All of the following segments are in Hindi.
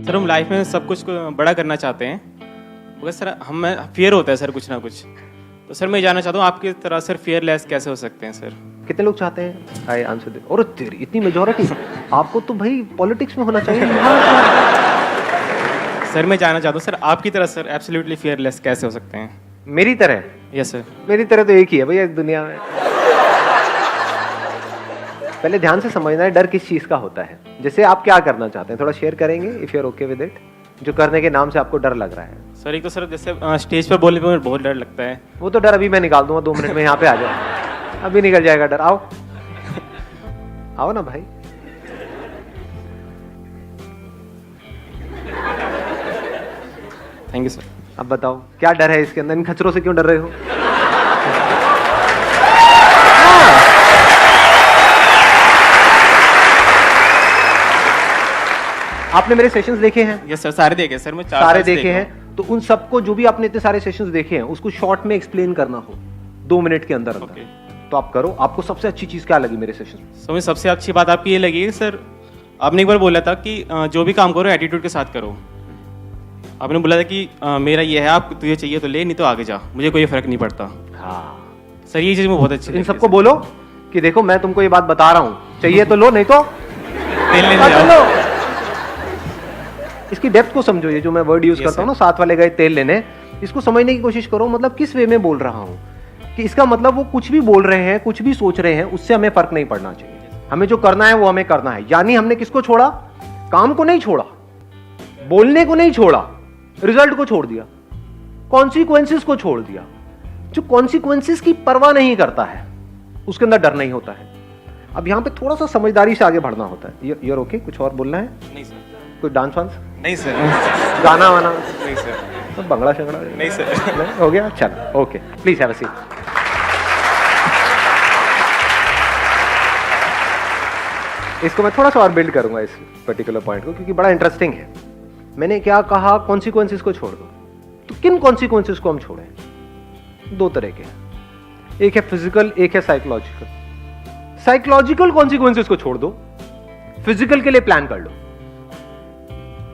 सर हम लाइफ में सब कुछ को बड़ा करना चाहते हैं, मगर सर हमें फियर होता है सर कुछ ना कुछ। तो सर मैं जानना चाहता हूँ आपकी तरह सर फियरलेस कैसे हो सकते हैं सर? कितने लोग चाहते हैं? आई आंसर दे। और तेरी इतनी मेजॉरिटी, आपको तो भाई पॉलिटिक्स में होना चाहिए। सर मैं जानना चाहता हूँ सर आपकी तरह सर एब्सोल्युटली फियरलेस कैसे हो सकते हैं? मेरी तरह? Yes sir. मेरी तरह तो एक ही है भैया इस दुनिया में। पहले ध्यान से समझना है डर किस चीज का होता है। जैसे आप क्या करना चाहते हैं, थोड़ा शेयर करेंगे if you are okay with it, जो करने के नाम से आपको डर लग रहा है। सर एक तो सर जैसे स्टेज पर बोलने पे मुझे बहुत डर लगता है। वो तो डर अभी मैं निकाल दूंगा, 2 मिनट में यहाँ पे आ जाओ, अभी निकल जाएगा डर। आओ आओ ना भाई। Thank you sir. अब बताओ क्या डर है इसके अंदर? इन खचरों से क्यों डर रहे हो? आपने मेरे सेशंस देखे हैं? यस सर, सारे देखे सर। मैं सारे देखे हैं। तो उन सबको, जो भी आपने इतने सारे सेशंस देखे हैं, उसको शॉर्ट में एक्सप्लेन करना हो 2 मिनट के अंदर अंदर, तो आप करो। आपको सबसे अच्छी चीज क्या लगी मेरे सेशन में? मुझे सबसे अच्छी बात आपकी ये लगी सर, आपने एक बार बोला था कि जो भी काम करो एटीट्यूड के साथ करो। आपने बोला था कि मेरा ये है, आप तुझे चाहिए तो ले, नहीं तो आगे जा, मुझे कोई फर्क नहीं पड़ता। हाँ सर ये चीज मुझे बहुत अच्छी लगी। इन सबको बोलो कि देखो मैं तुमको ये बात बता रहा हूँ, चाहिए तो लो, नहीं तो तेल लेने जाओ। इसकी डेप्थ को समझो। ये जो मैं वर्ड यूज करता हूँ ना, साथ वाले गए तेल लेने, इसको समझने की कोशिश करो। मतलब किस वे में बोल रहा हूँ, कि इसका मतलब वो कुछ भी बोल रहे हैं, कुछ भी सोच रहे हैं, उससे हमें फर्क नहीं पड़ना चाहिए। हमें जो करना है वो हमें करना है। यानी हमने किसको छोड़ा? काम को नहीं छोड़ा, बोलने को नहीं छोड़ा, रिजल्ट को छोड़ दिया, कॉन्सिक्वेंसेस को छोड़ दिया। जो कॉन्सिक्वेंसेस की परवाह नहीं करता है उसके अंदर डर नहीं होता है। अब यहां पे थोड़ा सा समझदारी से आगे बढ़ना होता है। You're okay? कुछ और बोलना है? नहीं सर। कोई डांस वांस? नहीं सर। गाना वाना? नहीं सर। तो बंगला शंगड़ा? नहीं सर। नहीं? हो गया? चलो okay, please have a seat. इसको मैं थोड़ा सा और बिल्ड करूंगा इस पर्टिकुलर पॉइंट को, क्योंकि बड़ा इंटरेस्टिंग है। मैंने क्या कहा? कॉन्सिक्वेंसेस को छोड़ दो। तो किन कॉन्सिक्वेंसेस को हम छोड़ें? 2 तरह के, एक है फिजिकल, एक है साइकोलॉजिकल। साइकोलॉजिकल कॉन्सिक्वेंसेस को छोड़ दो, फिजिकल के लिए प्लान कर लो।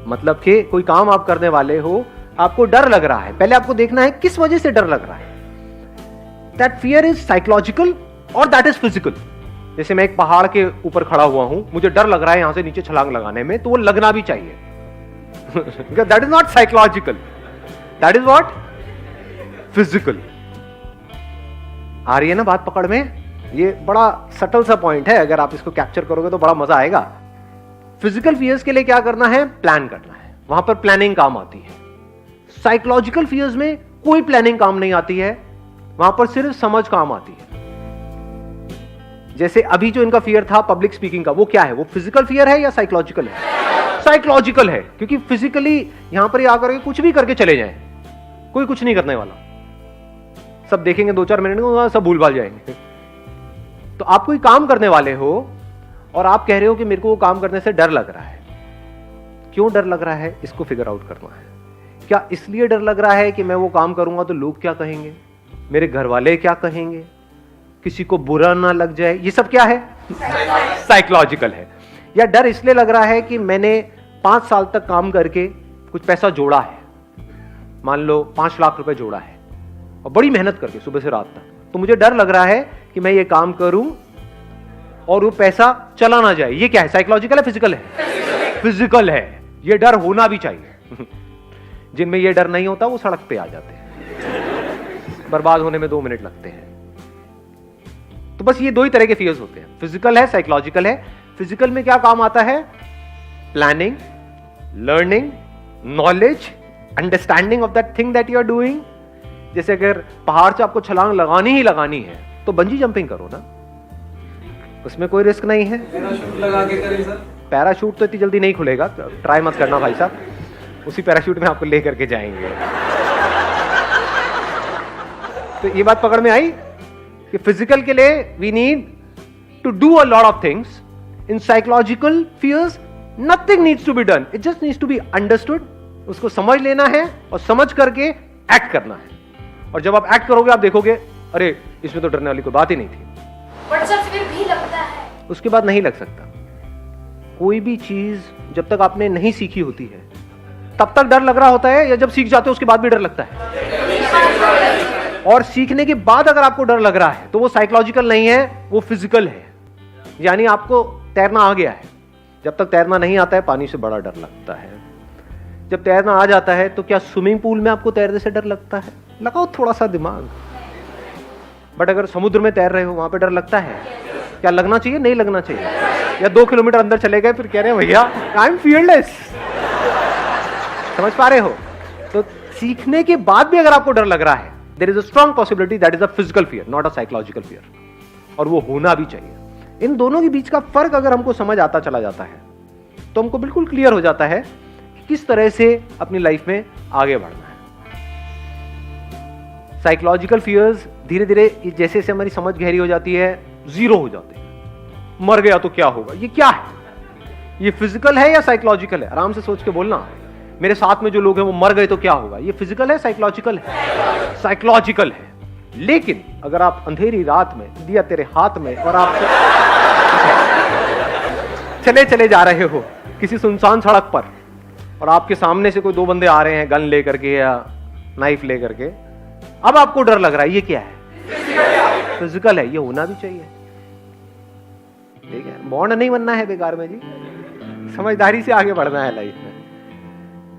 मतलब कि कोई काम आप करने वाले हो, आपको डर लग रहा है, पहले आपको देखना है किस वजह से डर लग रहा है। दैट फियर इज साइकोलॉजिकल और दैट इज फिजिकल। जैसे मैं एक पहाड़ के ऊपर खड़ा हुआ हूं, मुझे डर लग रहा है यहां से नीचे छलांग लगाने में, तो वो लगना भी चाहिए। That is not psychological, that is what? Physical. आ रही है ना बात पकड़ में? ये बड़ा सटल सा पॉइंट है, अगर आप इसको कैप्चर करोगे तो बड़ा मजा आएगा। फिजिकल फियर्स के लिए क्या करना है? प्लान करना है, वहां पर प्लानिंग काम आती है। साइकोलॉजिकल फियर्स में कोई प्लानिंग काम नहीं आती है, वहां पर सिर्फ समझ काम आती है। जैसे अभी जो इनका फियर था पब्लिक स्पीकिंग का, वो क्या है? वो फिजिकल फियर है या साइकोलॉजिकल है? साइकोलॉजिकल है, क्योंकि फिजिकली यहां पर आकर के कुछ भी करके चले जाएं, कोई कुछ नहीं करने वाला। सब देखेंगे 2-4 मिनट में, सब भूल भाल जाएंगे। तो आप कोई काम करने वाले हो और आप कह रहे हो कि मेरे को वो काम करने से डर लग रहा है। क्यों डर लग रहा है? इसको फिगर आउट करना है। क्या इसलिए डर लग रहा है कि मैं वो काम करूंगा तो लोग क्या कहेंगे, मेरे घर वाले क्या कहेंगे, किसी को बुरा ना लग जाए? ये सब क्या है? साइकोलॉजिकल है। या डर इसलिए लग रहा है कि मैंने 5 साल तक काम करके कुछ पैसा जोड़ा है, मान लो 5 लाख रुपए जोड़ा है, और बड़ी मेहनत करके सुबह से रात तक, तो मुझे डर लग रहा है कि मैं ये काम करूं और वो पैसा चला ना जाए। ये क्या है? साइकोलॉजिकल है, फिजिकल है? फिजिकल है। ये डर होना भी चाहिए। जिनमें ये डर नहीं होता वो सड़क पे आ जाते हैं, बर्बाद होने में 2 मिनट लगते हैं। तो बस ये 2 ही तरह के फियर्स होते हैं, फिजिकल है, साइकोलॉजिकल है। फिजिकल में क्या काम आता है? Planning, learning, knowledge, understanding of that thing that you are doing. जैसे अगर पहाड़ से आपको छलांग लगानी ही लगानी है तो बंजी जंपिंग करो ना, उसमें कोई रिस्क नहीं है। पैराशूट लगा के करें सर? पैराशूट तो इतनी जल्दी नहीं खुलेगा, ट्राई मत करना भाई साहब। उसी पैराशूट में आपको लेकर के जाएंगे। तो ये बात पकड़ में आई कि फिजिकल के लिए we need to do a lot of things. In psychological fears nothing needs to be done, it just needs to be understood. उसको समझ लेना है और समझ करके एक्ट करना है। और जब आप एक्ट करोगे आप देखोगे अरे इसमें तो डरने वाली कोई बात ही नहीं थी। बट सर फिर भी लगता है। उसके बाद नहीं लग सकता। कोई भी चीज जब तक आपने नहीं सीखी होती है तब तक डर लग रहा होता है या जब सीख जाते हो उसके बाद भी डर लगता है? और सीखने के बाद अगर आपको डर लग रहा है तो वो साइकोलॉजिकल नहीं है, वो फिजिकल है। यानी आपको तैरना आ गया है। जब तक तैरना नहीं आता है पानी से बड़ा डर लगता है। जब तैरना आ जाता है तो क्या स्विमिंग पूल में आपको तैरने से डर लगता है? लगाओ थोड़ा सा दिमाग। बट अगर समुद्र में तैर रहे हो वहां पे डर लगता है? क्या लगना चाहिए? नहीं लगना चाहिए। या 2 किलोमीटर अंदर चले गए फिर कह रहे हैं भैया आई एम फियरलेस। समझ पा रहे हो? तो सीखने के बाद भी अगर आपको डर लग रहा है, there is a strong possibility that is a physical fear, not a psychological fear. और वो होना भी चाहिए। इन दोनों के बीच का फर्क अगर हमको समझ आता चला जाता है तो हमको बिल्कुल क्लियर हो जाता है कि किस तरह से अपनी लाइफ में आगे बढ़ना है। साइकोलॉजिकल फियर्स धीरे धीरे जैसे जैसे हमारी समझ गहरी हो जाती है, जीरो हो जाते हैं। मर गया तो क्या होगा? ये क्या है? ये फिजिकल है या साइकोलॉजिकल है? आराम से सोच के बोलना। मेरे साथ में जो लोग हैं वो मर गए तो क्या होगा? ये फिजिकल है साइकोलॉजिकल है? साइकोलॉजिकल है। लेकिन अगर आप अंधेरी रात में दिया तेरे हाथ में और आप चले चले जा रहे हो किसी सुनसान सड़क पर और आपके सामने से कोई 2 बंदे आ रहे हैं गन लेकर के या नाइफ लेकर के, अब आपको डर लग रहा है, ये क्या है? फिजिकल है। ये होना भी चाहिए। ठीक है, बॉन्ड नहीं बनना है बेकार में जी। समझदारी से आगे बढ़ना है लाइफ में।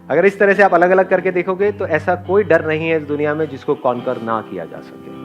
अगर इस तरह से आप अलग अलग करके देखोगे तो ऐसा कोई डर नहीं है इस दुनिया में जिसको कॉन्कर ना किया जा सके।